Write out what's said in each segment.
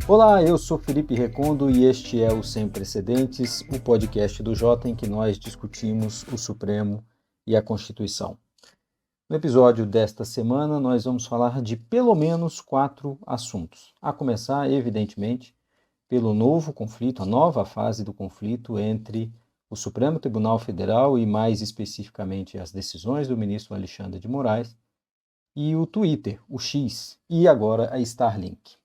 Olá, eu sou Felipe Recondo e este é o Sem Precedentes, o podcast do Jota em que nós discutimos o Supremo e a Constituição. No episódio desta semana, nós vamos falar de pelo menos 4 assuntos. A começar, evidentemente, pelo novo conflito, a nova fase do conflito entre o Supremo Tribunal Federal e, mais especificamente, as decisões do ministro Alexandre de Moraes e o Twitter, o X, e agora a Starlink.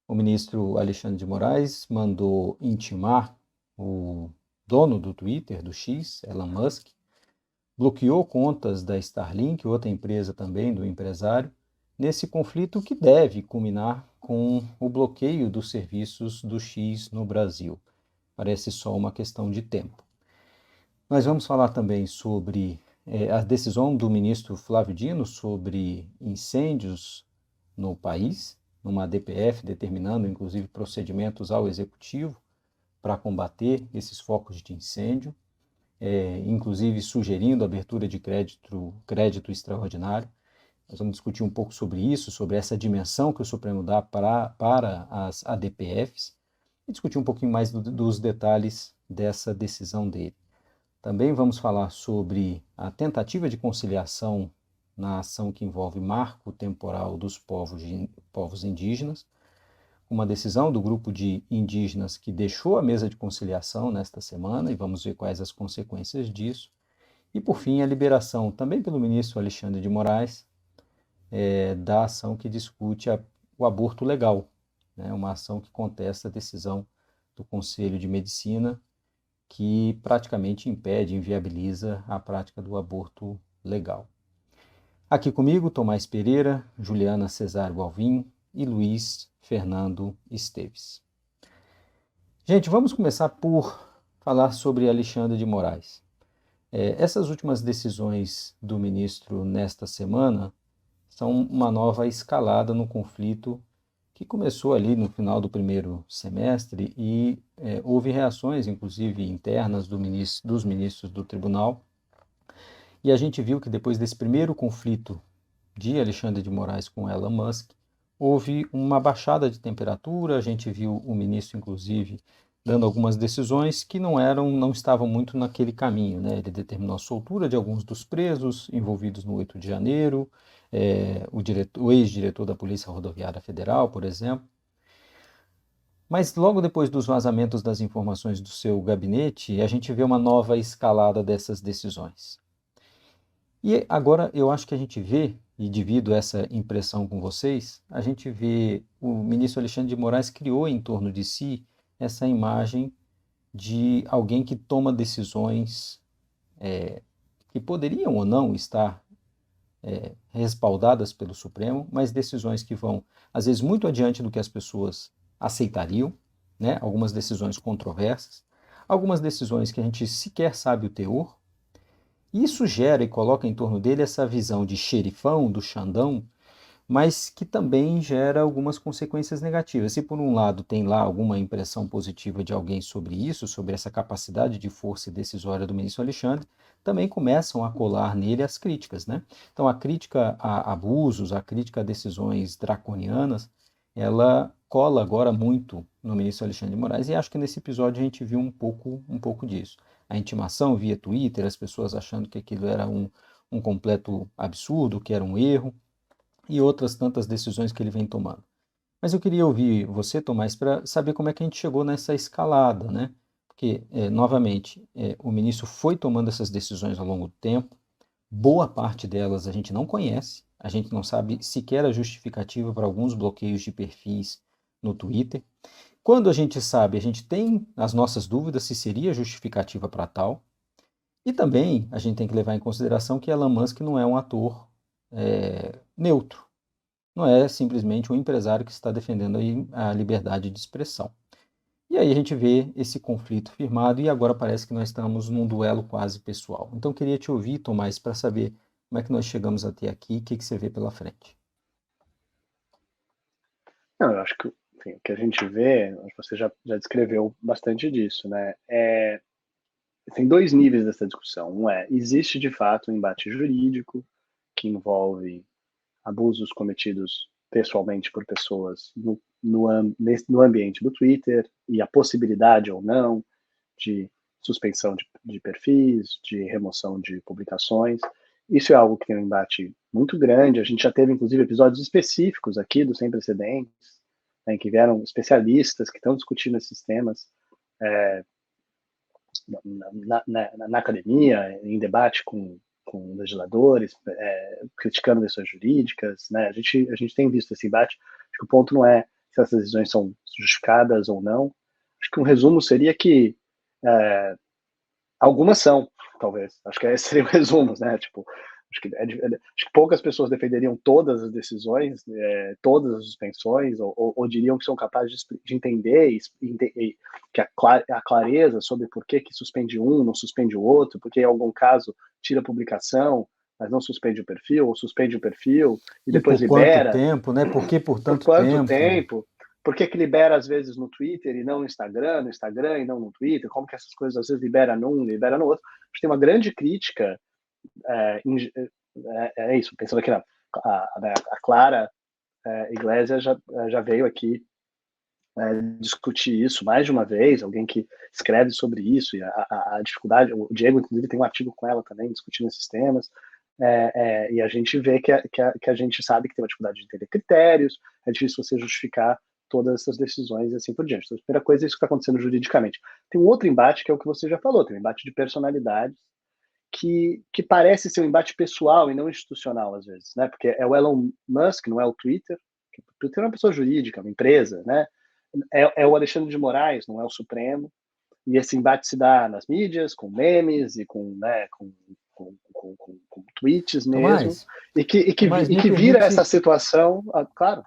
O ministro Alexandre de Moraes mandou intimar o dono do Twitter, do X, Elon Musk, bloqueou contas da Starlink, outra empresa também do empresário, nesse conflito que deve culminar com o bloqueio dos serviços do X no Brasil. Parece só uma questão de tempo. Nós vamos falar também sobre a decisão do ministro Flávio Dino sobre incêndios no país, numa DPF determinando inclusive procedimentos ao executivo para combater esses focos de incêndio, inclusive sugerindo a abertura de crédito extraordinário. Nós vamos discutir um pouco sobre isso, sobre essa dimensão que o Supremo dá para as ADPFs e discutir um pouquinho mais dos detalhes dessa decisão dele. Também vamos falar sobre a tentativa de conciliação na ação que envolve marco temporal dos povos indígenas, uma decisão do grupo de indígenas que deixou a mesa de conciliação nesta semana, e vamos ver quais as consequências disso. E, por fim, a liberação, também pelo ministro Alexandre de Moraes, da ação que discute o aborto legal, né? Uma ação que contesta a decisão do Conselho de Medicina, que praticamente impede, inviabiliza a prática do aborto legal. Aqui comigo, Tomás Pereira, Juliana Cesário Alvim e Luiz Fernando Esteves. Gente, vamos começar por falar sobre Alexandre de Moraes. Essas últimas decisões do ministro nesta semana são uma nova escalada no conflito que começou ali no final do primeiro semestre e houve reações, inclusive internas, dos ministros do tribunal. E a gente viu que depois desse primeiro conflito de Alexandre de Moraes com Elon Musk, houve uma baixada de temperatura, a gente viu o ministro, inclusive, dando algumas decisões que não estavam muito naquele caminho, né? Ele determinou a soltura de alguns dos presos envolvidos no 8 de janeiro, o ex-diretor da Polícia Rodoviária Federal, por exemplo. Mas logo depois dos vazamentos das informações do seu gabinete, a gente vê uma nova escalada dessas decisões. E agora eu acho que a gente vê, e divido essa impressão com vocês, a gente vê o ministro Alexandre de Moraes criou em torno de si essa imagem de alguém que toma decisões que poderiam ou não estar respaldadas pelo Supremo, mas decisões que vão, às vezes, muito adiante do que as pessoas aceitariam, né? Algumas decisões controversas, algumas decisões que a gente sequer sabe o teor. Isso gera e coloca em torno dele essa visão de xerifão, do Xandão, mas que também gera algumas consequências negativas. Se por um lado tem lá alguma impressão positiva de alguém sobre isso, sobre essa capacidade de força e decisória do ministro Alexandre, também começam a colar nele as críticas, né? Então a crítica a abusos, a crítica a decisões draconianas, ela cola agora muito no ministro Alexandre de Moraes e acho que nesse episódio a gente viu um pouco disso. A intimação via Twitter, as pessoas achando que aquilo era um completo absurdo, que era um erro, e outras tantas decisões que ele vem tomando. Mas eu queria ouvir você, Tomás, para saber como é que a gente chegou nessa escalada, né? Porque, novamente, o ministro foi tomando essas decisões ao longo do tempo, boa parte delas a gente não conhece, a gente não sabe sequer a justificativa para alguns bloqueios de perfis no Twitter. Quando a gente sabe, a gente tem as nossas dúvidas se seria justificativa para tal. E também a gente tem que levar em consideração que Elon Musk não é um ator neutro. Não é simplesmente um empresário que está defendendo aí a liberdade de expressão. E aí a gente vê esse conflito firmado e agora parece que nós estamos num duelo quase pessoal. Então eu queria te ouvir, Tomás, para saber como é que nós chegamos até aqui, o que você vê pela frente. Não, eu acho que enfim, o que a gente vê, acho que você já descreveu bastante disso, né? Tem dois níveis dessa discussão. Um existe de fato um embate jurídico que envolve abusos cometidos pessoalmente por pessoas no ambiente do Twitter, e a possibilidade ou não de suspensão de perfis, de remoção de publicações. Isso é algo que tem um embate muito grande. A gente já teve, inclusive, episódios específicos aqui do Sem Precedentes, né, em que vieram especialistas que estão discutindo esses temas na academia, em debate com legisladores, criticando decisões jurídicas. Né? A gente tem visto esse embate. Acho que o ponto não é se essas decisões são justificadas ou não. Acho que um resumo seria que algumas são, talvez. Acho que esse seria o resumo, né? Tipo, acho que poucas pessoas defenderiam todas as decisões, todas as suspensões, ou diriam que são capazes de entender que a clareza sobre por que suspende um, não suspende o outro, porque em algum caso tira a publicação, mas não suspende o perfil, ou suspende o perfil e E depois por quanto libera. tempo, né? Por que por Por tanto quanto tempo? tempo? Por que libera às vezes no Twitter e não no Instagram e não no Twitter? Como que essas coisas às vezes libera num, libera no outro? A gente tem uma grande crítica, isso, pensando aqui a Clara Iglesias já veio aqui discutir isso mais de uma vez, alguém que escreve sobre isso, e a dificuldade, o Diego inclusive tem um artigo com ela também discutindo esses temas, e a gente vê que a gente sabe que tem uma dificuldade de entender critérios, é difícil você justificar todas essas decisões e assim por diante. Então, a primeira coisa é isso que está acontecendo juridicamente. Tem um outro embate que é o que você já falou, tem um embate de personalidades que parece ser um embate pessoal e não institucional às vezes, né? Porque é o Elon Musk, não é o Twitter. O Twitter é uma pessoa jurídica, uma empresa, né? É o Alexandre de Moraes, não é o Supremo. E esse embate se dá nas mídias, com memes e com tweets mesmo, Tomás, Tomás, e me que vira essa permite, situação, claro.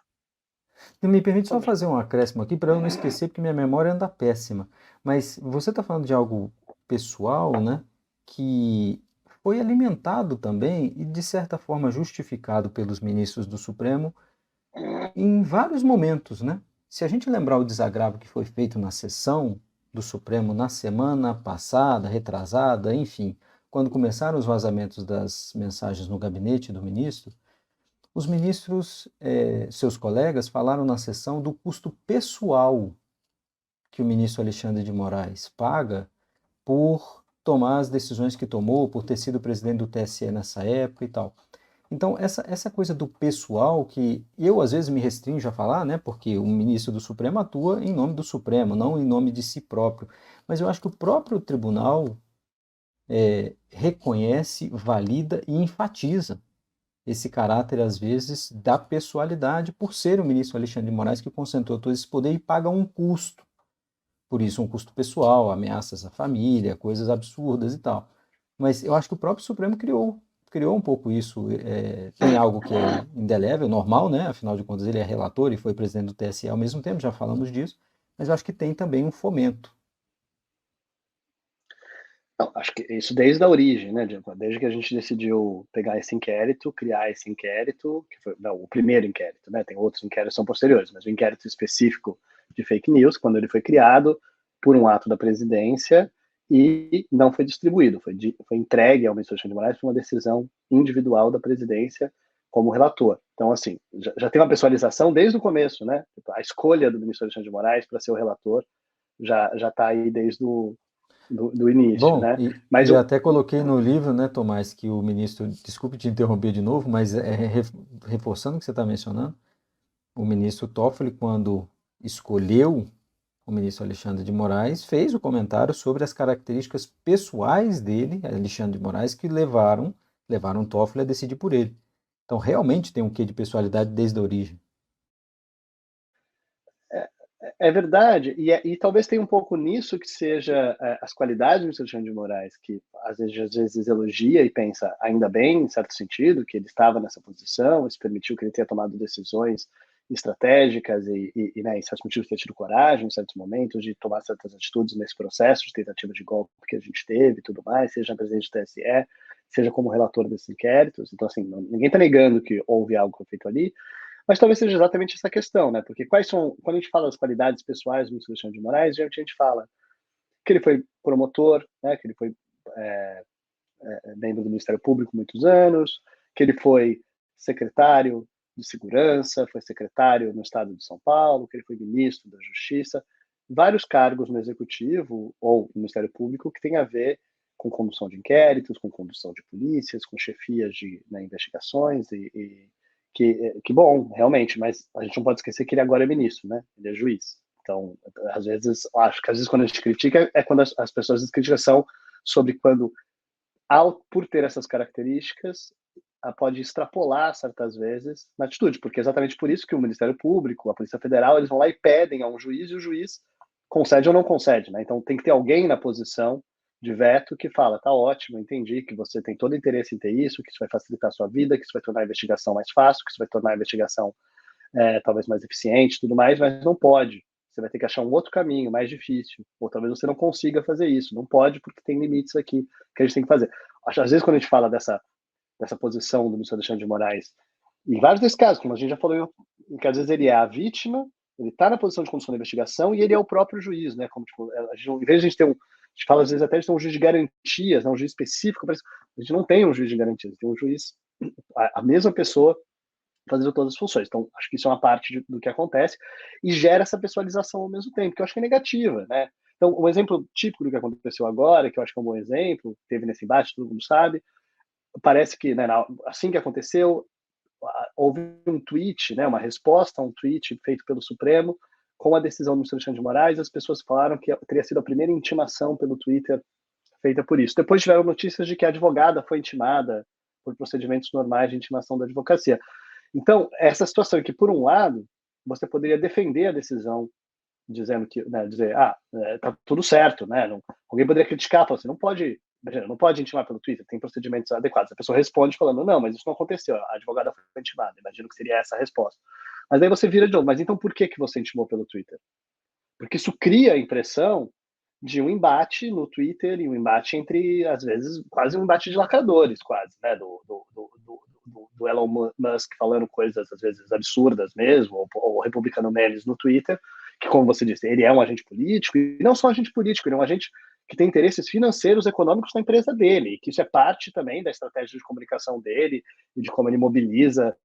me permite só fazer um acréscimo aqui para eu não esquecer, porque minha memória anda péssima. Mas você está falando de algo pessoal, né? Que foi alimentado também e, de certa forma, justificado pelos ministros do Supremo em vários momentos, né? Se a gente lembrar o desagravo que foi feito na sessão do Supremo na semana passada, retrasada, enfim, quando começaram os vazamentos das mensagens no gabinete do ministro, os ministros, seus colegas, falaram na sessão do custo pessoal que o ministro Alexandre de Moraes paga por tomar as decisões que tomou, por ter sido presidente do TSE nessa época e tal. Então, essa coisa do pessoal, que eu às vezes me restringo a falar, né, porque o ministro do Supremo atua em nome do Supremo, não em nome de si próprio. Mas eu acho que o próprio tribunal reconhece, valida e enfatiza esse caráter, às vezes, da pessoalidade, por ser o ministro Alexandre de Moraes que concentrou todo esse poder e paga um custo. Por isso, um custo pessoal, ameaças à família, coisas absurdas e tal. Mas eu acho que o próprio Supremo criou um pouco isso. Tem algo que é indelével, normal, né? Afinal de contas, ele é relator e foi presidente do TSE ao mesmo tempo, já falamos disso. Mas eu acho que tem também um fomento. Não, acho que isso desde a origem, né, Diego? Desde que a gente decidiu pegar esse inquérito, criar esse inquérito, que foi não, o primeiro inquérito, né? Tem outros inquéritos que são posteriores, mas o inquérito específico de fake news, quando ele foi criado por um ato da presidência e não foi distribuído, foi entregue ao ministro Alexandre de Moraes por uma decisão individual da presidência como relator. Então, assim, já tem uma pessoalização desde o começo, né? A escolha do ministro Alexandre de Moraes para ser o relator já está aí desde do início, Bom, né? Mas e até coloquei no livro, né, Tomás, que o ministro, desculpe te interromper de novo, mas reforçando o que você está mencionando, o ministro Toffoli, quando escolheu o ministro Alexandre de Moraes, fez o comentário sobre as características pessoais dele, Alexandre de Moraes, que levaram Toffoli a decidir por ele. Então, realmente tem um quê de pessoalidade desde a origem. é verdade, e talvez tenha um pouco nisso que seja as qualidades do Alexandre de Moraes, que às vezes elogia e pensa, ainda bem, em certo sentido, que ele estava nessa posição, isso permitiu que ele tenha tomado decisões estratégicas né, em certos motivos ter tido coragem em certos momentos de tomar certas atitudes nesse processo de tentativa de golpe que a gente teve e tudo mais, seja presidente do TSE, seja como relator desses inquéritos. Então, assim, ninguém está negando que houve algo que foi feito ali, mas talvez seja exatamente essa questão, né? Porque quando a gente fala das qualidades pessoais do ministro Alexandre de Moraes, geralmente a gente fala que ele foi promotor, né? Que ele foi membro do Ministério Público muitos anos, que ele foi secretário de Segurança, foi secretário no Estado de São Paulo, que ele foi ministro da Justiça, vários cargos no Executivo ou no Ministério Público que tem a ver com condução de inquéritos, com condução de polícias, com chefias de investigações que bom, realmente, mas a gente não pode esquecer que ele agora é ministro, né? Ele é juiz. Então, às vezes, acho que às vezes quando a gente critica é quando as pessoas criticam são sobre quando, por ter essas características, pode extrapolar certas vezes na atitude, porque é exatamente por isso que o Ministério Público, a Polícia Federal, eles vão lá e pedem a um juiz, e o juiz concede ou não concede, né? Então tem que ter alguém na posição de veto que fala, tá ótimo, entendi que você tem todo interesse em ter isso, que isso vai facilitar a sua vida, que isso vai tornar a investigação mais fácil, que isso vai tornar a investigação talvez mais eficiente e tudo mais, mas não pode. Você vai ter que achar um outro caminho mais difícil, ou talvez você não consiga fazer isso. Não pode porque tem limites aqui que a gente tem que fazer. Às vezes quando a gente fala dessa posição do ministro Alexandre de Moraes, em vários desses casos, como a gente já falou, que às vezes ele é a vítima, ele está na posição de condução da investigação e ele é o próprio juiz, né? Como, tipo, em vez de a gente ter a gente fala às vezes até de ter um juiz de garantias, né? Um juiz específico, a gente não tem um juiz de garantias, tem um juiz, a mesma pessoa fazendo todas as funções. Então, acho que isso é uma parte do que acontece e gera essa pessoalização ao mesmo tempo, que eu acho que é negativa, né? Então, um exemplo típico do que aconteceu agora, que eu acho que é um bom exemplo, teve nesse embate, todo mundo sabe, parece que, né, assim que aconteceu, houve um tweet, né, uma resposta a um tweet feito pelo Supremo com a decisão do ministro Alexandre de Moraes. As pessoas falaram que teria sido a primeira intimação pelo Twitter feita por isso. Depois tiveram notícias de que a advogada foi intimada por procedimentos normais de intimação da advocacia. Então, essa situação é que, por um lado, você poderia defender a decisão dizendo que, né, dizer, tá tudo certo, né? Alguém poderia criticar, falar assim, não pode intimar pelo Twitter, tem procedimentos adequados. A pessoa responde falando, não, mas isso não aconteceu, a advogada foi intimada, imagino que seria essa a resposta. Mas daí você vira de novo, mas então por que você intimou pelo Twitter? Porque isso cria a impressão de um embate no Twitter e um embate entre, às vezes, quase um embate de lacradores, quase, né? Do Elon Musk falando coisas, às vezes, absurdas mesmo, ou republicano memes no Twitter, que, como você disse, ele é um agente político, e não só um agente político, ele é um agente que tem interesses financeiros, econômicos na empresa dele, e que isso é parte também da estratégia de comunicação dele e de como ele mobiliza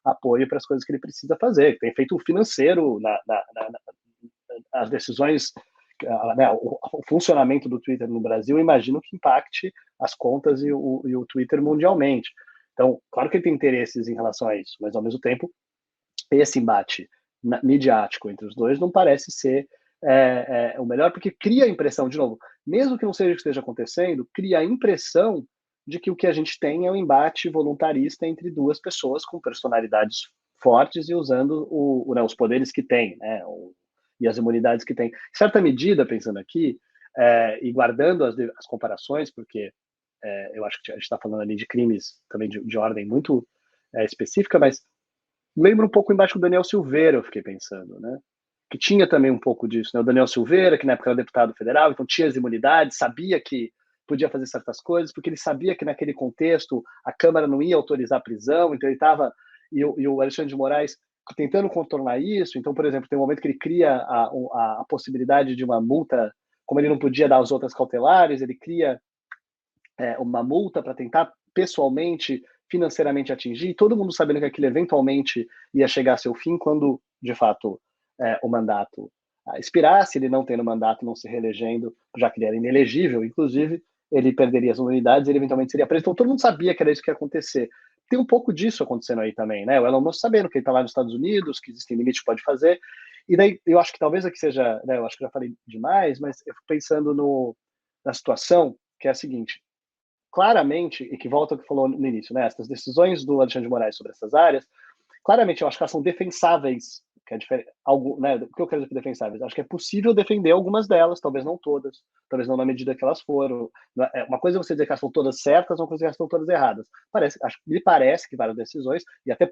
apoio para as coisas que ele precisa fazer. Tem feito o financeiro as decisões, né, o funcionamento do Twitter no Brasil, imagino que impacte as contas e o Twitter mundialmente. Então, claro que ele tem interesses em relação a isso, mas ao mesmo tempo, esse embate midiático entre os dois não parece ser o melhor, porque cria a impressão, de novo, mesmo que não seja o que esteja acontecendo, cria a impressão de que o que a gente tem é um embate voluntarista entre duas pessoas com personalidades fortes e usando os poderes que têm, né, e as imunidades que têm. Em certa medida, pensando aqui, e guardando as comparações, porque eu acho que a gente está falando ali de crimes também de ordem muito específica, mas lembra um pouco embaixo do Daniel Silveira, eu fiquei pensando, né? Que tinha também um pouco disso, né? O Daniel Silveira, que na época era deputado federal, então tinha as imunidades, sabia que podia fazer certas coisas, porque ele sabia que naquele contexto a Câmara não ia autorizar a prisão, então ele estava, e o Alexandre de Moraes tentando contornar isso. Então, por exemplo, tem um momento que ele cria a possibilidade de uma multa, como ele não podia dar as outras cautelares, ele cria uma multa para tentar pessoalmente, financeiramente atingir, e todo mundo sabendo que aquilo eventualmente ia chegar a seu fim quando, de fato, o mandato expirasse, ele não tendo mandato, não se reelegendo, já que ele era inelegível, inclusive, ele perderia as unidades, ele eventualmente seria preso. Então todo mundo sabia que era isso que ia acontecer. Tem um pouco disso acontecendo aí também, né? O Elon Musk sabendo que ele está lá nos Estados Unidos, que existem limites que pode fazer, e daí eu acho que talvez aqui seja, né, eu acho que já falei demais, mas eu fico pensando na situação que é a seguinte: claramente, e que volta ao que falou no início, né, essas decisões do Alexandre de Moraes sobre essas áreas, claramente eu acho que elas são defensáveis, que é diferente, né, o que eu quero dizer com defensáveis? Acho que é possível defender algumas delas, talvez não todas, talvez não na medida que elas foram. Uma coisa é você dizer que elas são todas certas, uma coisa é que elas estão todas erradas. Me parece que várias decisões, e até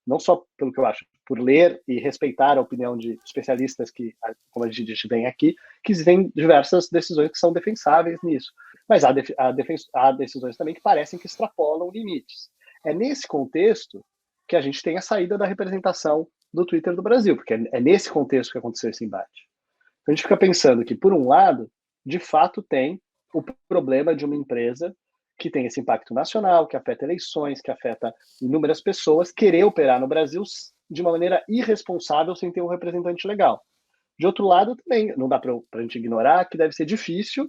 não só pelo que eu acho, por ler e respeitar a opinião de especialistas que, como a gente vem aqui, que existem diversas decisões que são defensáveis nisso. Mas há decisões também que parecem que extrapolam limites. É nesse contexto que a gente tem a saída da representação do Twitter do Brasil, porque é nesse contexto que aconteceu esse embate. Então a gente fica pensando que, por um lado, de fato tem o problema de uma empresa que tem esse impacto nacional, que afeta eleições, que afeta inúmeras pessoas, querer operar no Brasil de uma maneira irresponsável sem ter um representante legal. De outro lado, também, não dá para a gente ignorar que deve ser difícil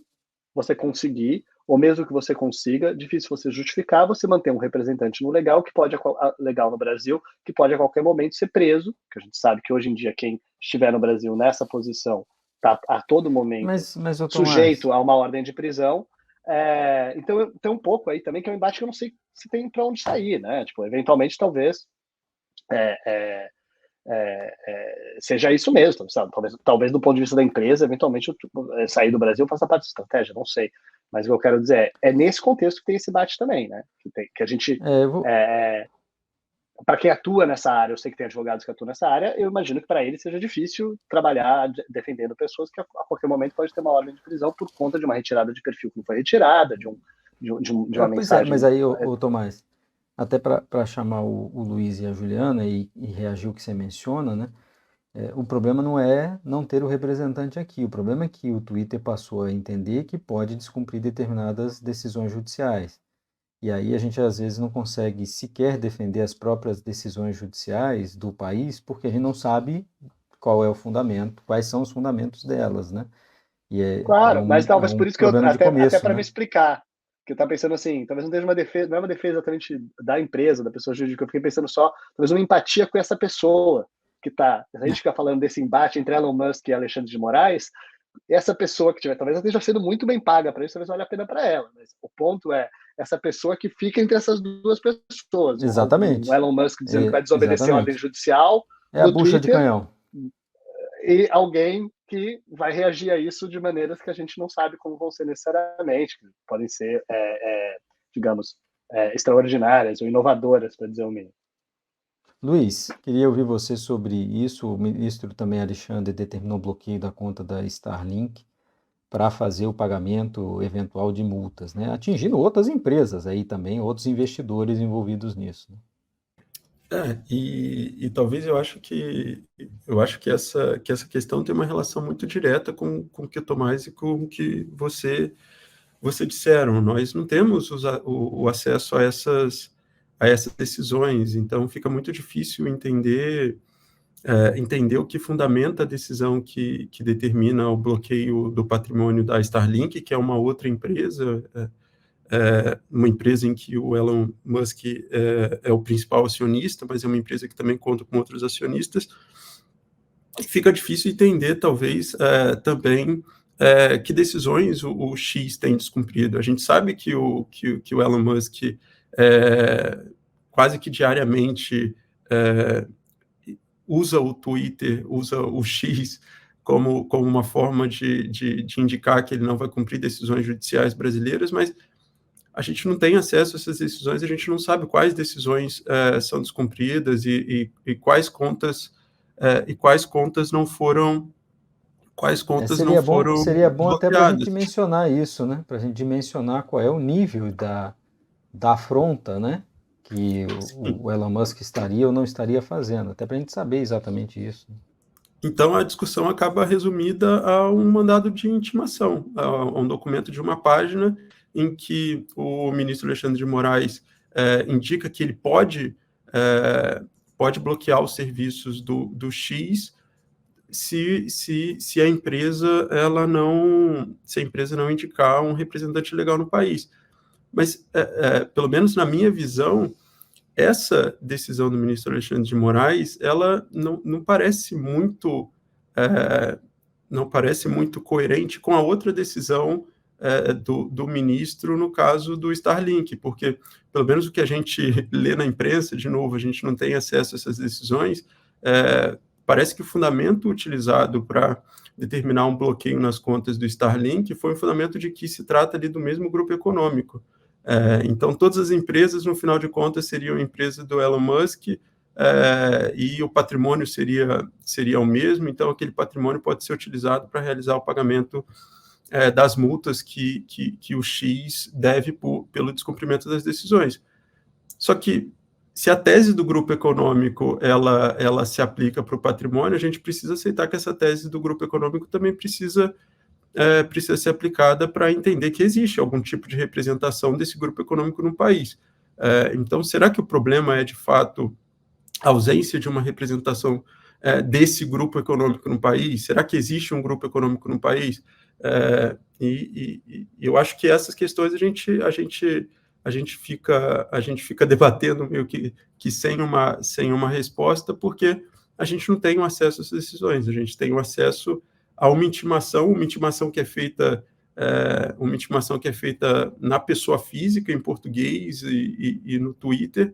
você conseguir, ou mesmo que você consiga, difícil você justificar, você manter um representante no legal, legal no Brasil, que pode a qualquer momento ser preso, que a gente sabe que hoje em dia quem estiver no Brasil nessa posição está a todo momento Mas sujeito a uma ordem de prisão. Então tem um pouco aí também que é um embate que eu não sei se tem para onde sair, né? Tipo, eventualmente, talvez seja isso mesmo, sabe? Talvez do ponto de vista da empresa, eventualmente sair do Brasil faça parte da estratégia, não sei. Mas o que eu quero dizer é nesse contexto que tem esse debate também, né? Que a gente, para quem atua nessa área, eu sei que tem advogados que atuam nessa área, eu imagino que para eles seja difícil trabalhar defendendo pessoas que a qualquer momento pode ter uma ordem de prisão por conta de uma retirada de perfil que não foi retirada, de uma mensagem. Mas aí, Tomás, até para chamar o Luiz e a Juliana e reagir ao que você menciona, né? O problema não é não ter o representante aqui, o problema é que o Twitter passou a entender que pode descumprir determinadas decisões judiciais. E aí a gente às vezes não consegue sequer defender as próprias decisões judiciais do país, porque a gente não sabe qual é o fundamento, quais são os fundamentos delas, né? Claro, mas talvez por isso que até para né? me explicar, que eu estava pensando assim, talvez não seja uma defesa, não é uma defesa exatamente da empresa, da pessoa jurídica, eu fiquei pensando só, talvez uma empatia com essa pessoa que tá, a gente fica falando desse embate entre Elon Musk e Alexandre de Moraes, essa pessoa que tiver, talvez ela esteja sendo muito bem paga para isso, talvez valha a pena para ela, mas o ponto é essa pessoa que fica entre essas duas pessoas, Exatamente. o Elon Musk dizendo que vai desobedecer a ordem judicial a no bucha Twitter, de canhão. E alguém que vai reagir a isso de maneiras que a gente não sabe como vão ser necessariamente, que podem ser, digamos, extraordinárias ou inovadoras, para dizer o mínimo. Luiz, queria ouvir você sobre isso. O ministro também, Alexandre, determinou o bloqueio da conta da Starlink para fazer o pagamento eventual de multas, né? Atingindo outras empresas aí também, outros investidores envolvidos nisso. Né? E talvez eu acho que essa questão tem uma relação muito direta com o que o Tomás e com o que você disseram. Nós não temos o acesso a essas decisões, então fica muito difícil entender o que fundamenta a decisão que determina o bloqueio do patrimônio da Starlink, que é uma outra empresa, uma empresa em que o Elon Musk é o principal acionista, mas é uma empresa que também conta com outros acionistas. Fica difícil entender, talvez, também que decisões o X tem descumprido. A gente sabe que o Elon Musk quase que diariamente usa o Twitter, usa o X como uma forma de indicar que ele não vai cumprir decisões judiciais brasileiras, mas a gente não tem acesso a essas decisões, a gente não sabe quais decisões são descumpridas e quais contas não foram seria bom até para a gente bloqueadas. mencionar isso, né? Para a gente dimensionar qual é o nível da afronta, né? Que o Elon Musk estaria ou não estaria fazendo, até para a gente saber exatamente isso. Então, a discussão acaba resumida a um mandado de intimação, a um documento de uma página em que o ministro Alexandre de Moraes indica que ele pode bloquear os serviços do X se a empresa não indicar um representante legal no país. Mas, pelo menos na minha visão, essa decisão do ministro Alexandre de Moraes, ela não parece muito coerente com a outra decisão do ministro no caso do Starlink, porque, pelo menos o que a gente lê na imprensa, de novo, a gente não tem acesso a essas decisões, parece que o fundamento utilizado para determinar um bloqueio nas contas do Starlink foi um fundamento de que se trata ali do mesmo grupo econômico. Então, todas as empresas, no final de contas, seriam empresas do Elon Musk e o patrimônio seria o mesmo, então aquele patrimônio pode ser utilizado para realizar o pagamento das multas que o X deve pelo descumprimento das decisões. Só que, se a tese do grupo econômico ela se aplica para o patrimônio, a gente precisa aceitar que essa tese do grupo econômico também precisa precisa ser aplicada para entender que existe algum tipo de representação desse grupo econômico no país. Então, será que o problema é, de fato, a ausência de uma representação desse grupo econômico no país? Será que existe um grupo econômico no país? E eu acho que essas questões a gente fica debatendo meio que sem uma resposta, porque a gente não tem o acesso a essas decisões, a gente tem o acesso a uma intimação que é feita na pessoa física, em português e no Twitter,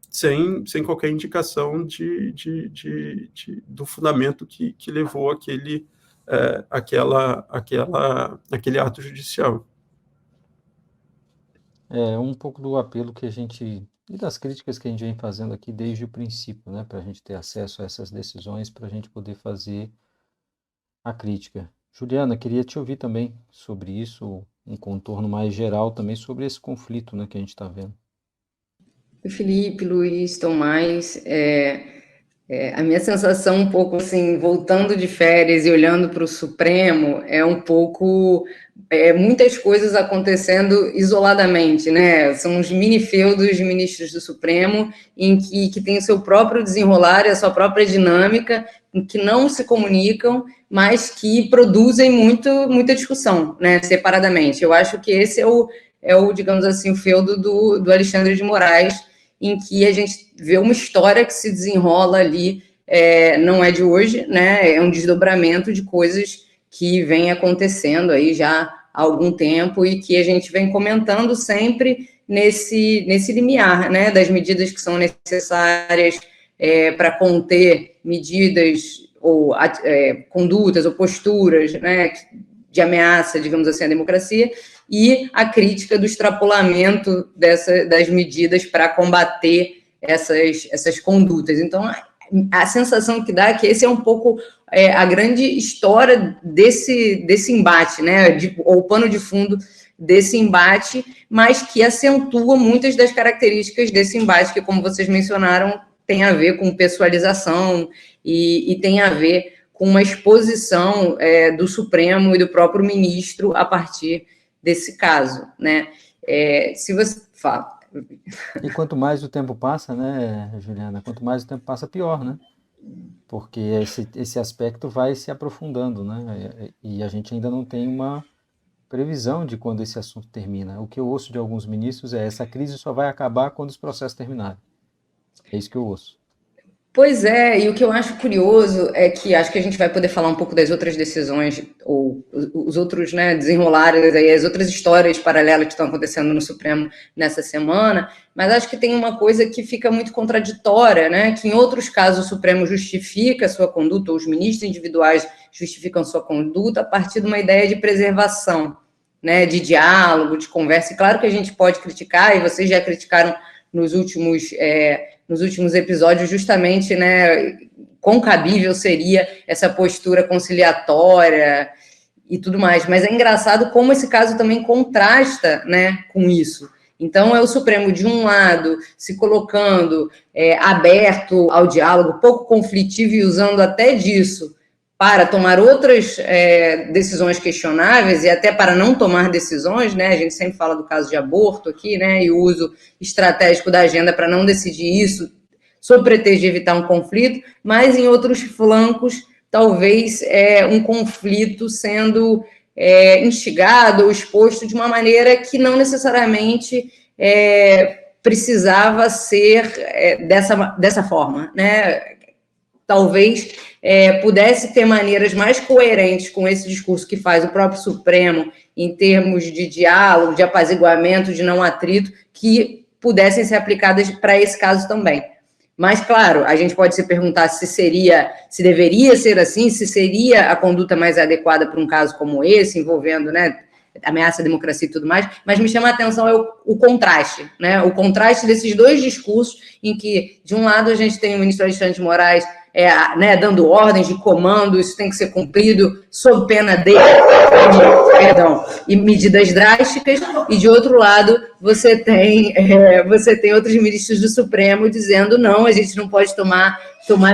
sem qualquer indicação do fundamento que levou aquele ato judicial. Um pouco do apelo que a gente, e das críticas que a gente vem fazendo aqui desde o princípio, né, para a gente ter acesso a essas decisões, para a gente poder fazer a crítica. Juliana, queria te ouvir também sobre isso, um contorno mais geral também sobre esse conflito, né, que a gente está vendo. Felipe, Luiz, Tomás, a minha sensação um pouco assim, voltando de férias e olhando para o Supremo, é um pouco muitas coisas acontecendo isoladamente, né? São os mini-feudos de ministros do Supremo em que tem o seu próprio desenrolar e a sua própria dinâmica, em que não se comunicam, mas que produzem muita discussão, né? Separadamente. Eu acho que esse é o digamos assim, o feudo do Alexandre de Moraes, em que a gente vê uma história que se desenrola ali, não é de hoje, né? É um desdobramento de coisas que vem acontecendo aí já há algum tempo e que a gente vem comentando sempre nesse limiar, né? Das medidas que são necessárias para conter medidas ou condutas ou posturas, né, de ameaça, digamos assim, à democracia, e a crítica do extrapolamento das medidas para combater essas condutas. Então, a sensação que dá é que esse é um pouco a grande história desse embate, né, ou o pano de fundo desse embate, mas que acentua muitas das características desse embate, que, como vocês mencionaram, tem a ver com pessoalização e tem a ver com uma exposição do Supremo e do próprio ministro a partir desse caso, né? Se você fala. E quanto mais o tempo passa, né, Juliana? Quanto mais o tempo passa, pior, né? Porque esse aspecto vai se aprofundando, né? E a gente ainda não tem uma previsão de quando esse assunto termina. O que eu ouço de alguns ministros essa crise só vai acabar quando os processos terminarem. É isso que eu ouço. Pois é, e o que eu acho curioso é que acho que a gente vai poder falar um pouco das outras decisões, ou os outros, né, desenrolares, aí, as outras histórias paralelas que estão acontecendo no Supremo nessa semana, mas acho que tem uma coisa que fica muito contraditória, né, que em outros casos o Supremo justifica a sua conduta, ou os ministros individuais justificam sua conduta a partir de uma ideia de preservação, né, de diálogo, de conversa. E claro que a gente pode criticar, e vocês já criticaram nos últimos episódios, justamente, né, quão cabível seria essa postura conciliatória e tudo mais. Mas é engraçado como esse caso também contrasta, né, com isso. Então, é o Supremo, de um lado, se colocando aberto ao diálogo, pouco conflitivo e usando até disso para tomar outras decisões questionáveis e até para não tomar decisões, né? A gente sempre fala do caso de aborto aqui, né? E o uso estratégico da agenda para não decidir isso, sob pretexto de evitar um conflito, mas em outros flancos, talvez um conflito sendo instigado ou exposto de uma maneira que não necessariamente precisava ser dessa forma, né? Talvez pudesse ter maneiras mais coerentes com esse discurso que faz o próprio Supremo em termos de diálogo, de apaziguamento, de não atrito, que pudessem ser aplicadas para esse caso também. Mas, claro, a gente pode se perguntar se deveria ser assim, se seria a conduta mais adequada para um caso como esse, envolvendo, né, ameaça à democracia e tudo mais, mas me chama a atenção o contraste, né? O contraste desses dois discursos em que, de um lado, a gente tem o ministro Alexandre de Moraes né, dando ordens de comando, isso tem que ser cumprido sob pena de, e medidas drásticas, e de outro lado você tem outros ministros do Supremo dizendo não, a gente não pode tomar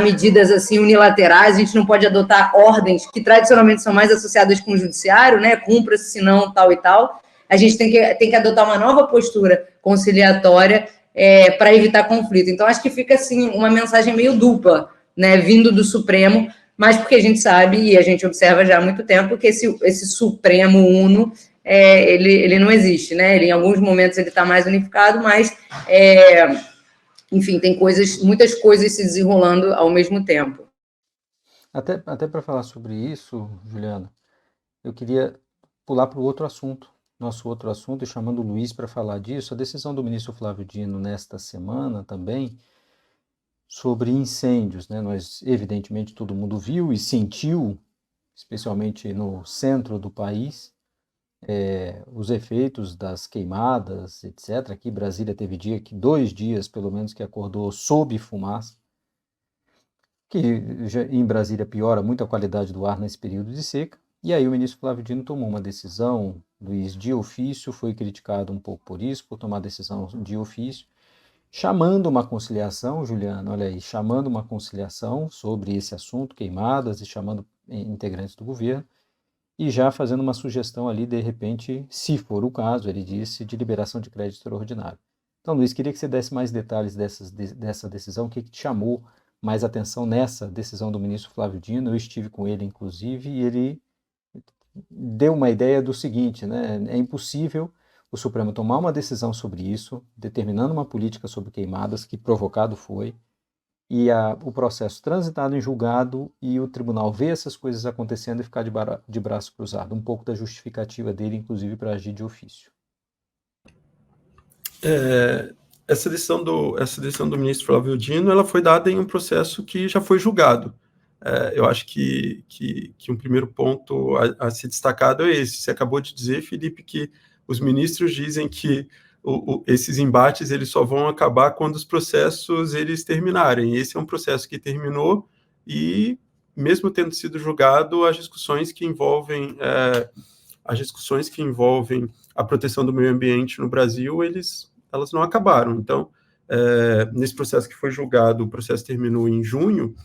medidas assim unilaterais, a gente não pode adotar ordens que tradicionalmente são mais associadas com o judiciário, né, cumpra-se, senão tal e tal. A gente tem que adotar uma nova postura conciliatória para evitar conflito. Então, acho que fica assim uma mensagem meio dupla, né, vindo do Supremo, mas porque a gente sabe e a gente observa já há muito tempo que esse Supremo Uno, ele não existe, né? Ele, em alguns momentos ele está mais unificado, mas, enfim, tem muitas coisas se desenrolando ao mesmo tempo. Até para falar sobre isso, Juliana, eu queria pular para o outro assunto, nosso outro assunto, e chamando o Luiz para falar disso, a decisão do ministro Flávio Dino nesta semana também, sobre incêndios, né? Nós, evidentemente, todo mundo viu e sentiu, especialmente no centro do país, os efeitos das queimadas, etc. Aqui Brasília teve 2 dias, pelo menos, que acordou sob fumaça, que em Brasília piora muito a qualidade do ar nesse período de seca. E aí o ministro Flávio Dino tomou uma decisão, Luiz, de ofício, foi criticado um pouco por isso, por tomar decisão de ofício, chamando uma conciliação, Juliana, olha aí, chamando uma conciliação sobre esse assunto, queimadas, e chamando integrantes do governo, e já fazendo uma sugestão ali, de repente, se for o caso, ele disse, de liberação de crédito extraordinário. Então, Luiz, queria que você desse mais detalhes dessa decisão, o que te chamou mais atenção nessa decisão do ministro Flávio Dino. Eu estive com ele, inclusive, e ele deu uma ideia do seguinte, né? É impossível o Supremo tomar uma decisão sobre isso, determinando uma política sobre queimadas, que provocado foi, e o processo transitado em julgado e o tribunal ver essas coisas acontecendo e ficar de braço cruzado. Um pouco da justificativa dele, inclusive, para agir de ofício. Essa decisão do ministro Flávio Dino, ela foi dada em um processo que já foi julgado. Eu acho que um primeiro ponto a ser destacado é esse. Você acabou de dizer, Felipe, que os ministros dizem que esses embates eles só vão acabar quando os processos eles terminarem. Esse é um processo que terminou e, mesmo tendo sido julgado, as discussões que envolvem a proteção do meio ambiente no Brasil, elas não acabaram. Então, nesse processo que foi julgado, o processo terminou em junho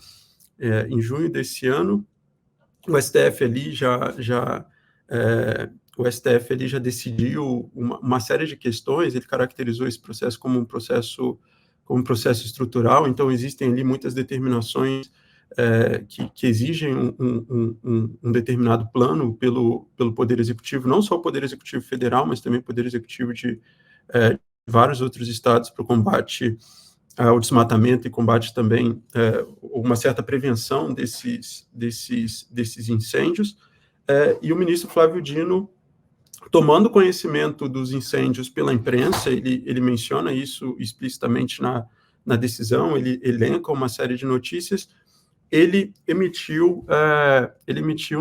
desse ano. O STF ali já decidiu uma série de questões. Ele caracterizou esse processo como um processo estrutural. Então, existem ali muitas determinações que exigem um determinado plano pelo Poder Executivo, não só o Poder Executivo Federal, mas também o Poder Executivo de vários outros estados, para o combate ao desmatamento e combate também uma certa prevenção desses incêndios. E o ministro Flávio Dino, tomando conhecimento dos incêndios pela imprensa, ele menciona isso explicitamente na decisão, ele elenca uma série de notícias, ele emitiu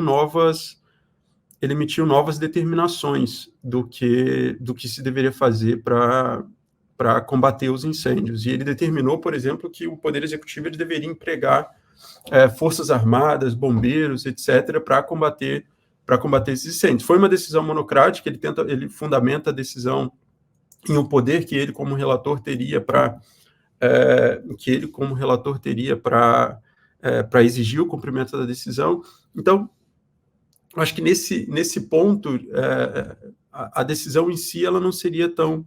novas determinações do que se deveria fazer para combater os incêndios. E ele determinou, por exemplo, que o Poder Executivo ele deveria empregar forças armadas, bombeiros, etc., para combater esses incêndios. Foi uma decisão monocrática, ele fundamenta a decisão em um poder que ele, como relator, teria para exigir o cumprimento da decisão. Então, acho que nesse ponto, a decisão em si ela não seria tão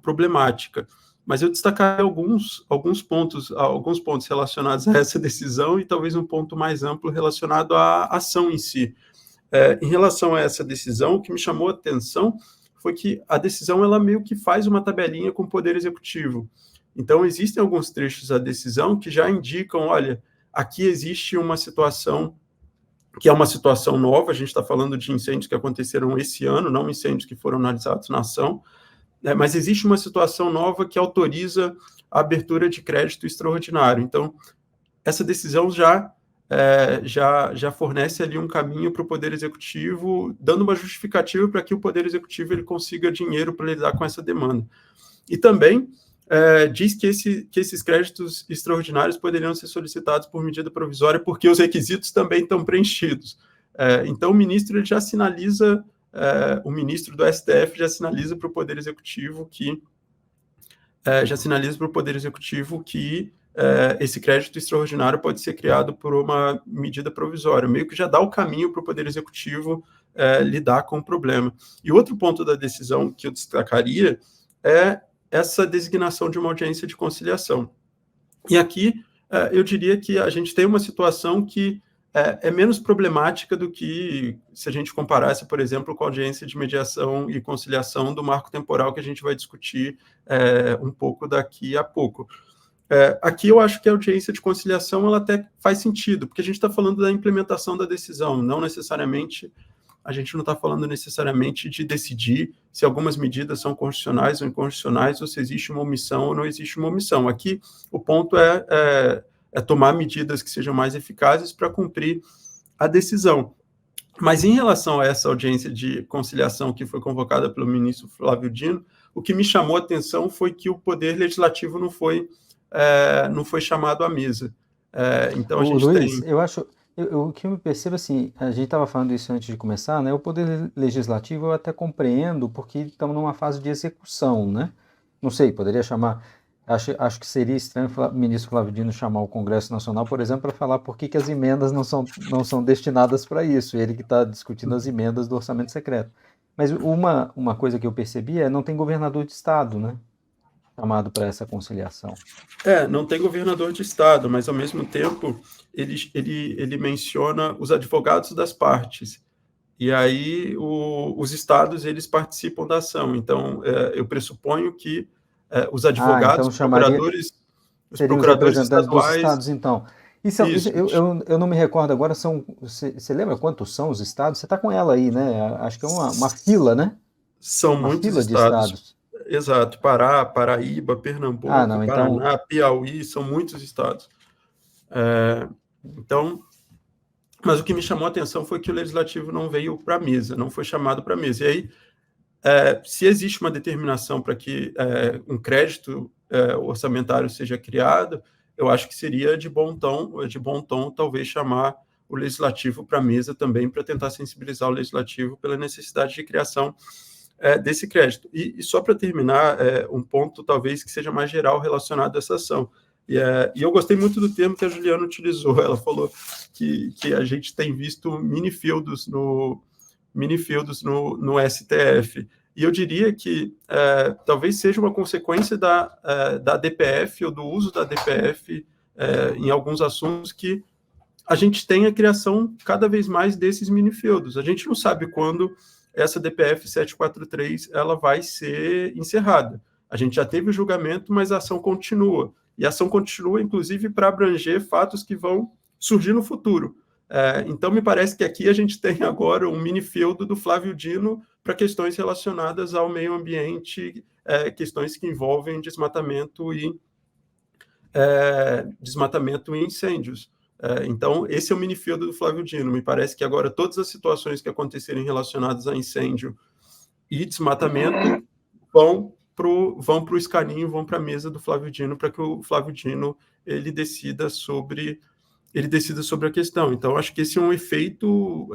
problemática. Mas eu destacaria alguns pontos relacionados a essa decisão e talvez um ponto mais amplo relacionado à ação em si. Em relação a essa decisão, o que me chamou a atenção foi que a decisão ela meio que faz uma tabelinha com o Poder Executivo. Então, existem alguns trechos da decisão que já indicam, olha, aqui existe uma situação que é uma situação nova, a gente está falando de incêndios que aconteceram esse ano, não incêndios que foram analisados na ação, mas existe uma situação nova que autoriza a abertura de crédito extraordinário. Então, essa decisão já fornece ali um caminho para o Poder Executivo, dando uma justificativa para que o Poder Executivo ele consiga dinheiro para lidar com essa demanda. E também diz que esses créditos extraordinários poderiam ser solicitados por medida provisória porque os requisitos também estão preenchidos. Então, o ministro ele já sinaliza, o ministro do STF já sinaliza para o Poder Executivo que esse crédito extraordinário pode ser criado por uma medida provisória, meio que já dá o caminho para o Poder Executivo lidar com o problema. E outro ponto da decisão que eu destacaria é essa designação de uma audiência de conciliação. E aqui eu diria que a gente tem uma situação que é menos problemática do que se a gente comparasse, por exemplo, com a audiência de mediação e conciliação do marco temporal que a gente vai discutir um pouco daqui a pouco. Aqui eu acho que a audiência de conciliação ela até faz sentido, porque a gente está falando da implementação da decisão, a gente não está falando necessariamente de decidir se algumas medidas são constitucionais ou inconstitucionais, ou se existe uma omissão ou não existe uma omissão. Aqui o ponto é tomar medidas que sejam mais eficazes para cumprir a decisão. Mas em relação a essa audiência de conciliação que foi convocada pelo ministro Flávio Dino, o que me chamou a atenção foi que o Poder Legislativo não foi chamado à mesa. Então a gente Luiz, tem... eu acho... o que eu me percebo, assim, a gente estava falando isso antes de começar, né? O Poder Legislativo eu até compreendo, porque estamos numa fase de execução, né? Não sei, poderia chamar... Acho que seria estranho o ministro Flávio Dino chamar o Congresso Nacional, por exemplo, para falar por que as emendas não são destinadas para isso, ele que está discutindo as emendas do orçamento secreto. Mas uma coisa que eu percebi não tem governador de estado, né? Chamado para essa conciliação. Não tem governador de estado, mas ao mesmo tempo ele menciona os advogados das partes, e aí os estados eles participam da ação, então eu pressuponho que os advogados, então os seriam os procuradores representantes dos estaduais... estados, então. Eu não me recordo agora, você lembra quantos são os estados? Você está com ela aí, né? Acho que é uma fila, né? São muitos estados. Exato, Pará, Paraíba, Pernambuco, Paraná, Piauí, são muitos estados. Mas o que me chamou a atenção foi que o Legislativo não veio para a mesa, não foi chamado para a mesa. E aí, se existe uma determinação para que um crédito orçamentário seja criado, eu acho que seria de bom tom talvez chamar o Legislativo para a mesa também, para tentar sensibilizar o Legislativo pela necessidade de criação desse crédito. E só para terminar, um ponto talvez que seja mais geral relacionado a essa ação. E eu gostei muito do termo que a Juliana utilizou. Ela falou que a gente tem visto mini-fields no STF. E eu diria que talvez seja uma consequência da DPF ou do uso da DPF em alguns assuntos que a gente tem a criação cada vez mais desses mini-fields. A gente não sabe quando essa DPF 743 ela vai ser encerrada. A gente já teve o julgamento, mas a ação continua. E a ação continua, inclusive, para abranger fatos que vão surgir no futuro. Então, me parece que aqui a gente tem agora um mini-feudo do Flávio Dino para questões relacionadas ao meio ambiente, questões que envolvem desmatamento e incêndios. Então, esse é o mini-feudo do Flávio Dino. Me parece que agora todas as situações que acontecerem relacionadas a incêndio e desmatamento vão para o escaninho, vão para a mesa do Flávio Dino, para que o Flávio Dino ele decida sobre a questão. Então, acho que esse é um efeito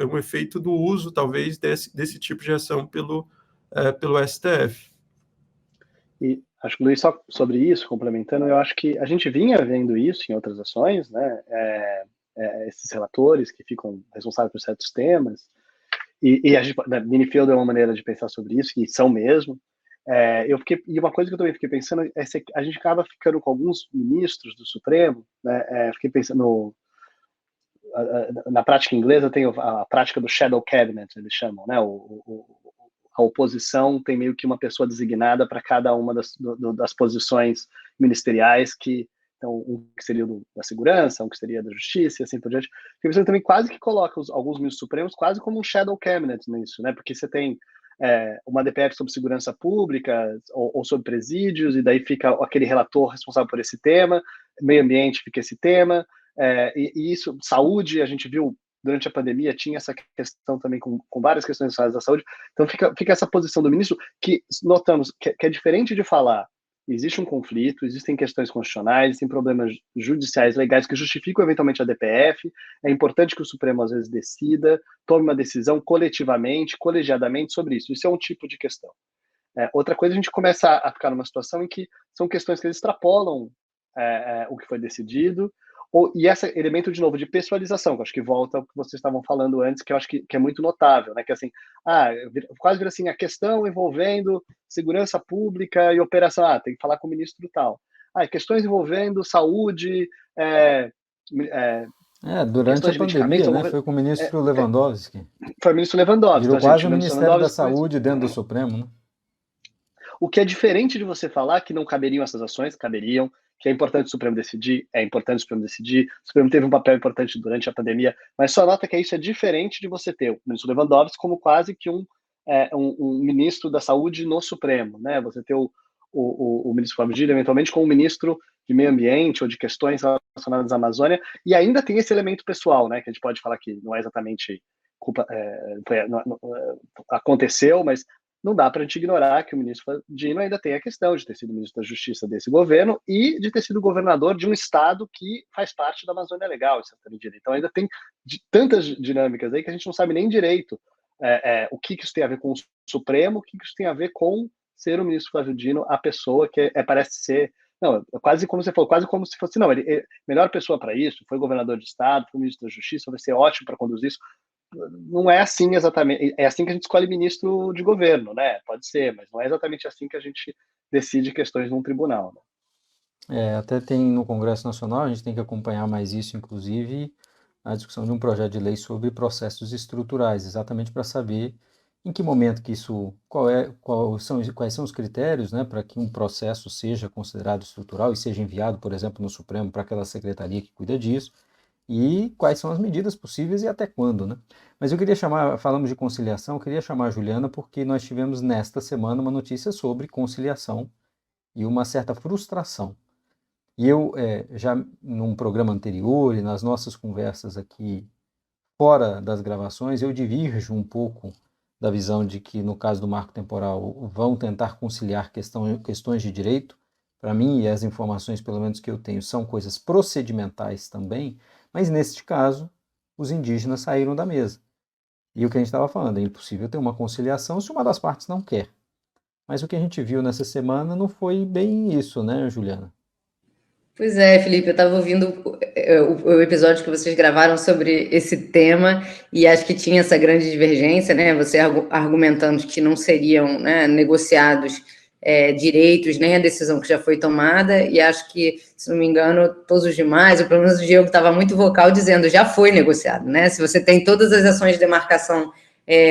do uso, talvez, desse tipo de ação pelo STF. E acho que, Luiz, só sobre isso, complementando, eu acho que a gente vinha vendo isso em outras ações, né? Esses relatores que ficam responsáveis por certos temas, e a gente, mini-field é uma maneira de pensar sobre isso, e são mesmo. E uma coisa que eu também fiquei pensando é que a gente acaba ficando com alguns ministros do Supremo, né? Fiquei pensando na prática inglesa tem a prática do shadow cabinet, eles chamam, né? A oposição tem meio que uma pessoa designada para cada uma das posições ministeriais então, um que seria da segurança, um que seria da justiça, e assim por diante. Fiquei pensando também quase que coloca alguns ministros supremos quase como um shadow cabinet nisso, né? Porque você tem uma DPF sobre segurança pública ou sobre presídios, e daí fica aquele relator responsável por esse tema, meio ambiente fica esse tema, e isso, saúde, a gente viu durante a pandemia, tinha essa questão também com várias questões da saúde, então fica essa posição do ministro que notamos que é diferente de falar existe um conflito, existem questões constitucionais, existem problemas judiciais legais que justificam eventualmente a DPF, é importante que o Supremo às vezes decida, tome uma decisão coletivamente, colegiadamente sobre isso. Isso é um tipo de questão. Outra coisa, a gente começa a ficar numa situação em que são questões que extrapolam o que foi decidido, e esse elemento, de novo, de pessoalização, que eu acho que volta ao que vocês estavam falando antes, que eu acho que é muito notável, né? Que assim, quase vira assim, a questão envolvendo segurança pública e operação, tem que falar com o ministro tal. Questões envolvendo saúde, durante a pandemia, né? Foi com o ministro Lewandowski. Foi o ministro Lewandowski. Virou quase o Ministério da Saúde dentro do Supremo, né? O que é diferente de você falar que não caberiam essas ações, caberiam, que é importante o Supremo decidir, é importante o Supremo decidir, o Supremo teve um papel importante durante a pandemia, mas só nota que isso é diferente de você ter o ministro Lewandowski como quase que um ministro da Saúde no Supremo, né? Você ter o ministro Flávio Dino, eventualmente, como ministro de Meio Ambiente ou de questões relacionadas à Amazônia, e ainda tem esse elemento pessoal, né? Que a gente pode falar que não é exatamente culpa, aconteceu, mas não dá para a gente ignorar que o ministro Dino ainda tem a questão de ter sido ministro da Justiça desse governo e de ter sido governador de um estado que faz parte da Amazônia Legal, em certa medida. Então ainda tem tantas dinâmicas aí que a gente não sabe nem direito o que isso tem a ver com o Supremo, o que isso tem a ver com ser o ministro Flávio Dino, a pessoa que parece ser... Não, quase como você falou, quase como se fosse... Não, ele é a melhor pessoa para isso, foi governador de estado, foi ministro da Justiça, vai ser ótimo para conduzir isso. Não é assim exatamente, é assim que a gente escolhe ministro de governo, né? Pode ser, mas não é exatamente assim que a gente decide questões num tribunal, né? Até tem no Congresso Nacional, a gente tem que acompanhar mais isso, inclusive, a discussão de um projeto de lei sobre processos estruturais, exatamente para saber em que momento que isso, quais são os critérios, né, para que um processo seja considerado estrutural e seja enviado, por exemplo, no Supremo para aquela secretaria que cuida disso, e quais são as medidas possíveis e até quando, né? Mas eu queria falamos de conciliação, eu queria chamar a Juliana porque nós tivemos nesta semana uma notícia sobre conciliação e uma certa frustração. E eu, já num programa anterior e nas nossas conversas aqui fora das gravações, eu divirjo um pouco da visão de que, no caso do marco temporal, vão tentar conciliar questões de direito. Para mim, e as informações, pelo menos que eu tenho, são coisas procedimentais também, mas neste caso, os indígenas saíram da mesa. E o que a gente estava falando, é impossível ter uma conciliação se uma das partes não quer. Mas o que a gente viu nessa semana não foi bem isso, né, Juliana? Pois é, Felipe, eu estava ouvindo o episódio que vocês gravaram sobre esse tema e acho que tinha essa grande divergência, né? Você argumentando que não seriam, né, negociados direitos, nem a decisão que já foi tomada, e acho que, se não me engano, todos os demais, ou pelo menos o Diego estava muito vocal dizendo já foi negociado, né? Se você tem todas as ações de demarcação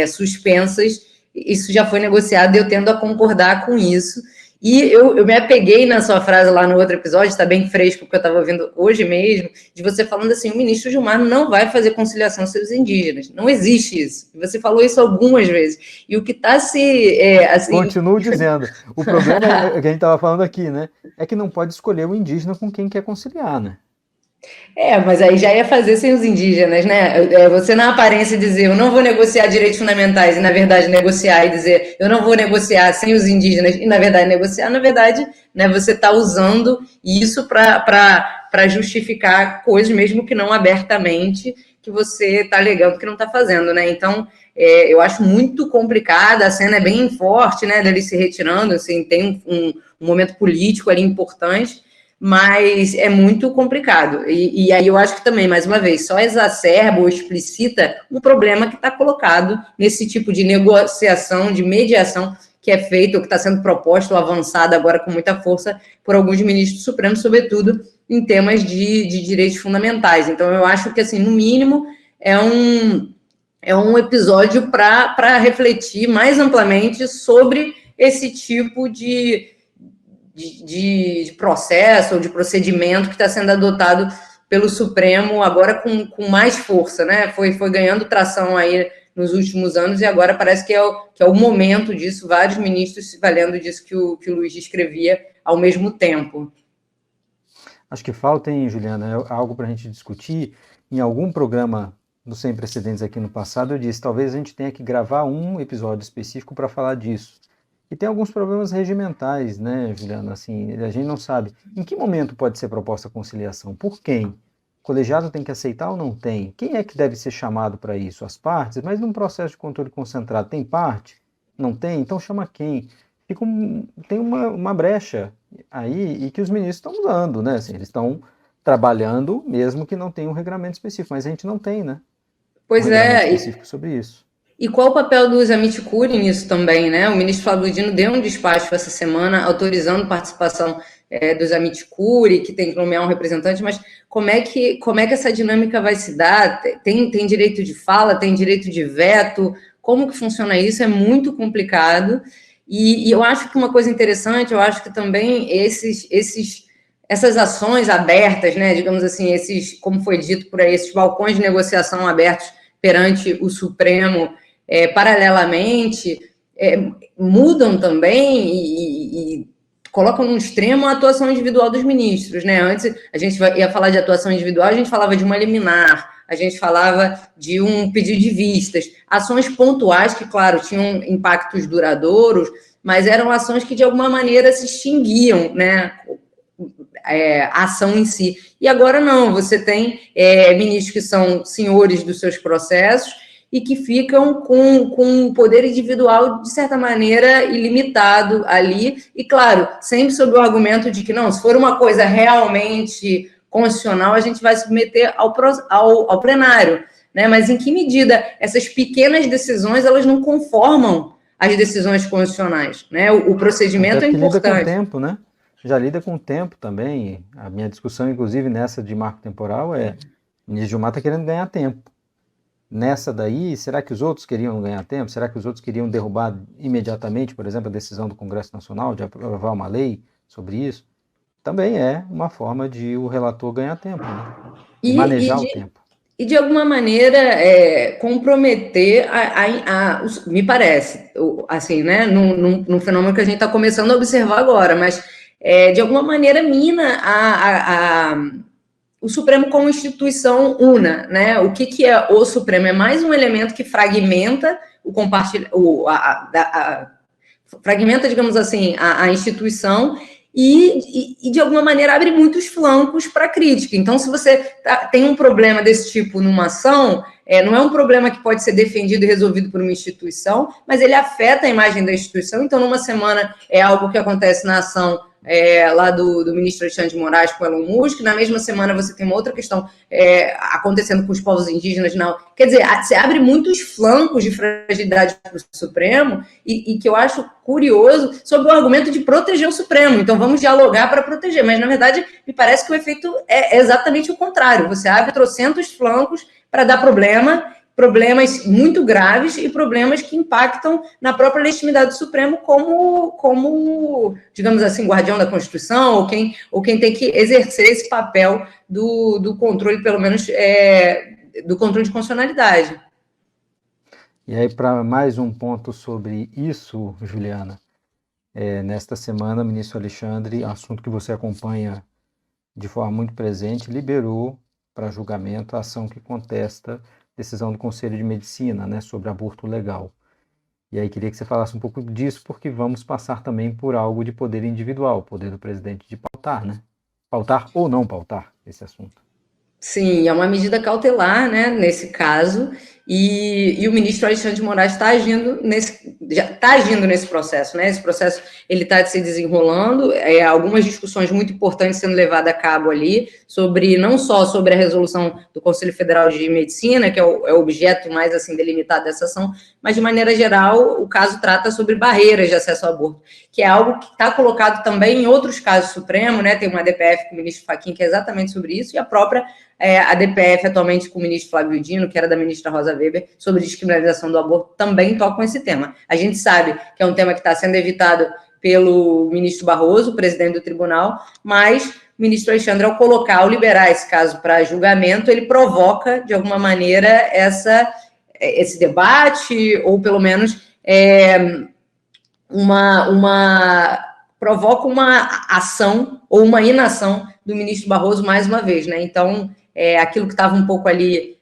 suspensas, isso já foi negociado e eu tendo a concordar com isso. E eu me apeguei na sua frase lá no outro episódio, está bem fresco, porque eu estava ouvindo hoje mesmo, de você falando assim, o ministro Gilmar não vai fazer conciliação sobre os indígenas. Não existe isso. Você falou isso algumas vezes. E o que está se... assim... Continuo dizendo. O problema é que a gente estava falando aqui, né? É que não pode escolher o indígena com quem quer conciliar, né? Mas aí já ia fazer sem os indígenas, né? Você, na aparência, dizer eu não vou negociar direitos fundamentais e, na verdade, negociar e dizer eu não vou negociar sem os indígenas e, na verdade, negociar, na verdade, né, você está usando isso para justificar coisas, mesmo que não abertamente, que você está alegando que não está fazendo, né? Então, eu acho muito complicada, a cena é bem forte, né, dele se retirando, assim, tem um momento político ali importante, mas é muito complicado. E aí eu acho que também, mais uma vez, só exacerba ou explicita um problema que está colocado nesse tipo de negociação, de mediação que é feito, ou que está sendo proposto ou avançado agora com muita força por alguns ministros supremos, sobretudo em temas de direitos fundamentais. Então, eu acho que, assim, no mínimo, é um episódio para refletir mais amplamente sobre esse tipo de processo ou de procedimento que está sendo adotado pelo Supremo agora com mais força, né? Foi ganhando tração aí nos últimos anos e agora parece que é o momento disso, vários ministros se valendo disso que o Luiz descrevia ao mesmo tempo. Acho que falta, hein, Juliana, algo para a gente discutir. Em algum programa do Sem Precedentes aqui no passado, eu disse, talvez a gente tenha que gravar um episódio específico para falar disso. E tem alguns problemas regimentais, né, Juliana? Assim, a gente não sabe em que momento pode ser proposta a conciliação, por quem? O colegiado tem que aceitar ou não tem? Quem é que deve ser chamado para isso? As partes? Mas num processo de controle concentrado, tem parte? Não tem? Então chama quem? Tem uma brecha aí e que os ministros estão usando, né? Assim, eles estão trabalhando mesmo que não tenha um regramento específico, mas a gente não tem, né? Pois Um regramento específico sobre isso. E qual o papel dos amici curiae nisso também, né? O ministro Flávio Dino deu um despacho essa semana autorizando a participação dos amici curiae, que tem que nomear um representante, mas como é que essa dinâmica vai se dar? Tem direito de fala, tem direito de veto? Como que funciona isso? É muito complicado. E eu acho que uma coisa interessante, eu acho que também essas ações abertas, né? Digamos assim, como foi dito por aí, esses balcões de negociação abertos perante o Supremo, paralelamente, mudam também e colocam num extremo a atuação individual dos ministros, né? Antes, a gente ia falar de atuação individual, a gente falava de uma liminar, a gente falava de um pedido de vistas, ações pontuais que, claro, tinham impactos duradouros, mas eram ações que, de alguma maneira, se extinguiam, né? A ação em si. E agora não, você tem ministros que são senhores dos seus processos e que ficam com um poder individual, de certa maneira, ilimitado ali, e claro, sempre sob o argumento de que não, se for uma coisa realmente constitucional, a gente vai submeter ao plenário, né? Mas em que medida essas pequenas decisões, elas não conformam às decisões constitucionais, né? O procedimento é importante. Lida com o tempo, né? Já lida com o tempo também. A minha discussão, inclusive, nessa de marco temporal o ministro Gilmar está querendo ganhar tempo. Nessa daí, será que os outros queriam ganhar tempo? Será que os outros queriam derrubar imediatamente, por exemplo, a decisão do Congresso Nacional de aprovar uma lei sobre isso? Também é uma forma de o relator ganhar tempo, né? E manejar o tempo. E, de alguma maneira, comprometer, me parece, assim, né, num fenômeno que a gente está começando a observar agora, mas, de alguma maneira, mina o Supremo como instituição una, né? O que é o Supremo? É mais um elemento que fragmenta fragmenta, digamos assim, a instituição e, de alguma maneira, abre muitos flancos para a crítica. Então, se você tem um problema desse tipo numa ação, não é um problema que pode ser defendido e resolvido por uma instituição, mas ele afeta a imagem da instituição. Então, numa semana, é algo que acontece na ação lá do ministro Alexandre de Moraes com o Elon Musk, na mesma semana você tem uma outra questão acontecendo com os povos indígenas. Quer dizer, você abre muitos flancos de fragilidade para o Supremo e que eu acho curioso sobre o argumento de proteger o Supremo. Então, vamos dialogar para proteger, mas, na verdade, me parece que o efeito é exatamente o contrário. Você abre trocentos flancos para dar problemas muito graves e problemas que impactam na própria legitimidade do Supremo como, digamos assim, guardião da Constituição ou quem tem que exercer esse papel do controle, pelo menos, do controle de constitucionalidade. E aí, para mais um ponto sobre isso, Juliana, nesta semana, o ministro Alexandre, assunto que você acompanha de forma muito presente, liberou para julgamento a ação que contesta decisão do Conselho de Medicina, né, sobre aborto legal. E aí queria que você falasse um pouco disso, porque vamos passar também por algo de poder individual, o poder do presidente de pautar, né? Pautar ou não pautar esse assunto. Sim, é uma medida cautelar, né, nesse caso, e o ministro Alexandre de Moraes está agindo nesse processo, né? Esse processo ele está se desenrolando, algumas discussões muito importantes sendo levadas a cabo ali, não só sobre a resolução do Conselho Federal de Medicina, que é o objeto mais assim delimitado dessa ação, mas de maneira geral o caso trata sobre barreiras de acesso ao aborto, que é algo que está colocado também em outros casos Supremo, né? Tem uma DPF com o ministro Fachin que é exatamente sobre isso, e a própria a DPF atualmente com o ministro Flávio Dino, que era da ministra Rosa Weber, sobre descriminalização do aborto, também tocam esse tema. A gente sabe que é um tema que está sendo evitado pelo ministro Barroso, presidente do tribunal, mas o ministro Alexandre, ao liberar esse caso para julgamento, ele provoca, de alguma maneira, esse debate, ou pelo menos provoca uma ação ou uma inação do ministro Barroso mais uma vez, né? Então, aquilo que estava um pouco ali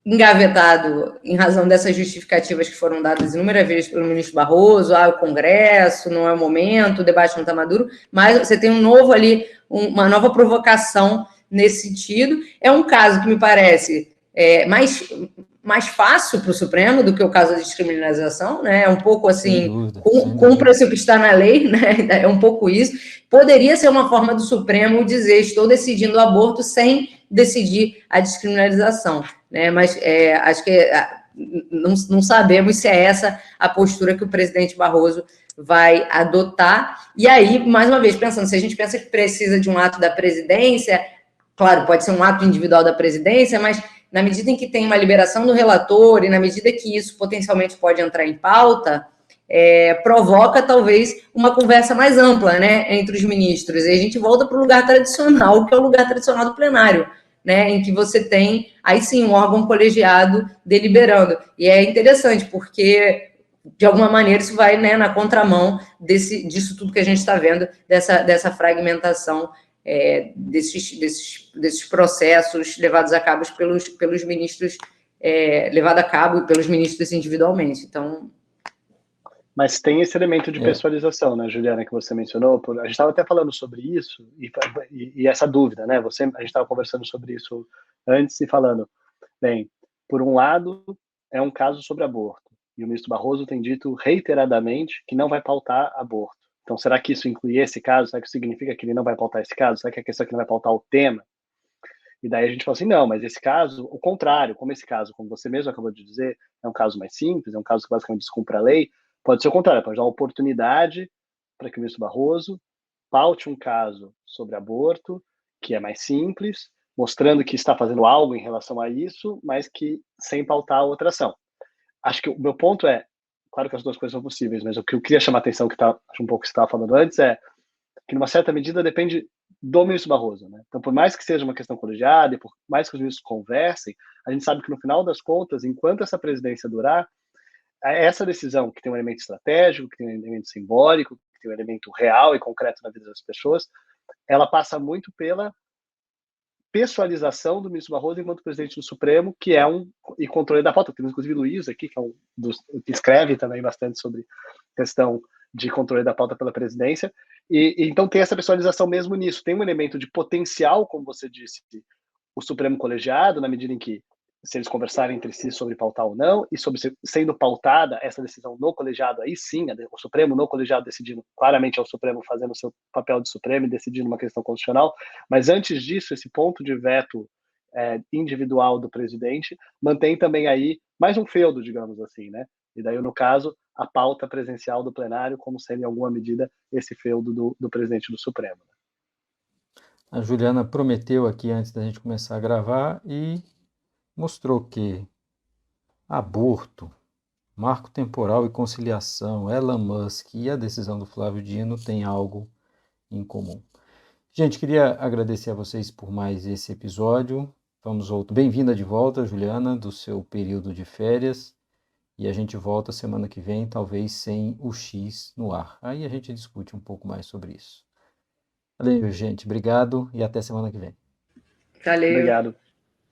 engavetado em razão dessas justificativas que foram dadas inúmeras vezes pelo ministro Barroso, o Congresso, não é o momento, o debate não está maduro, mas você tem um novo ali, uma nova provocação nesse sentido. É um caso que me parece mais fácil para o Supremo do que o caso da descriminalização, né? É um pouco assim, cumpra-se o que está na lei, né? É um pouco isso. Poderia ser uma forma do Supremo dizer: estou decidindo o aborto sem decidir a descriminalização, né? Mas acho que não sabemos se é essa a postura que o presidente Barroso vai adotar. E aí, mais uma vez, pensando, se a gente pensa que precisa de um ato da presidência, claro, pode ser um ato individual da presidência, mas na medida em que tem uma liberação do relator e na medida que isso potencialmente pode entrar em pauta, provoca talvez uma conversa mais ampla, né, entre os ministros. E a gente volta para o lugar tradicional, que é o lugar tradicional do plenário, né, em que você tem, aí sim, um órgão colegiado deliberando. E é interessante, porque, de alguma maneira, isso vai, né, na contramão disso tudo que a gente está vendo, dessa fragmentação desses processos levados a cabo pelos ministros, levado a cabo pelos ministros individualmente. Então... Mas tem esse elemento de pessoalização, né, Juliana, que você mencionou. A gente estava até falando sobre isso e essa dúvida, né? A gente estava conversando sobre isso antes e falando, bem, por um lado, é um caso sobre aborto, e o ministro Barroso tem dito reiteradamente que não vai pautar aborto. Então, será que isso inclui esse caso? Será que isso significa que ele não vai pautar esse caso? Será que a questão é que não vai pautar o tema? E daí a gente fala assim, não, mas esse caso, o contrário, como esse caso, como você mesmo acabou de dizer, é um caso mais simples, é um caso que basicamente descumpre a lei, pode ser o contrário, pode dar uma oportunidade para que o ministro Barroso paute um caso sobre aborto, que é mais simples, mostrando que está fazendo algo em relação a isso, mas que sem pautar a outra ação. Acho que o meu ponto é, claro que as duas coisas são possíveis, mas o que eu queria chamar a atenção, acho um pouco que você estava falando antes, é que, numa certa medida, depende do ministro Barroso, né? Então, por mais que seja uma questão colegiada e por mais que os ministros conversem, a gente sabe que, no final das contas, enquanto essa presidência durar, essa decisão, que tem um elemento estratégico, que tem um elemento simbólico, que tem um elemento real e concreto na vida das pessoas, ela passa muito pela pessoalização do ministro Barroso enquanto presidente do Supremo, que é e controle da pauta. Temos, inclusive, Luiz aqui, que é que escreve também bastante sobre questão de controle da pauta pela presidência, e então tem essa pessoalização mesmo nisso. Tem um elemento de potencial, como você disse, o Supremo colegiado, na medida em que, se eles conversarem entre si sobre pautar ou não, e sobre sendo pautada essa decisão no colegiado, aí sim, o Supremo no colegiado decidindo, claramente é o Supremo fazendo o seu papel de Supremo e decidindo uma questão constitucional, mas antes disso, esse ponto de veto individual do presidente mantém também aí mais um feudo, digamos assim, né? E daí, no caso, a pauta presencial do plenário como sendo, em alguma medida, esse feudo do presidente do Supremo. A Juliana prometeu aqui antes da gente começar a gravar e mostrou que aborto, marco temporal e conciliação, Elon Musk e a decisão do Flávio Dino têm algo em comum. Gente, queria agradecer a vocês por mais esse episódio. Bem-vinda de volta, Juliana, do seu período de férias. E a gente volta semana que vem, talvez sem o X no ar. Aí a gente discute um pouco mais sobre isso. Valeu, gente. Obrigado e até semana que vem. Valeu. Obrigado.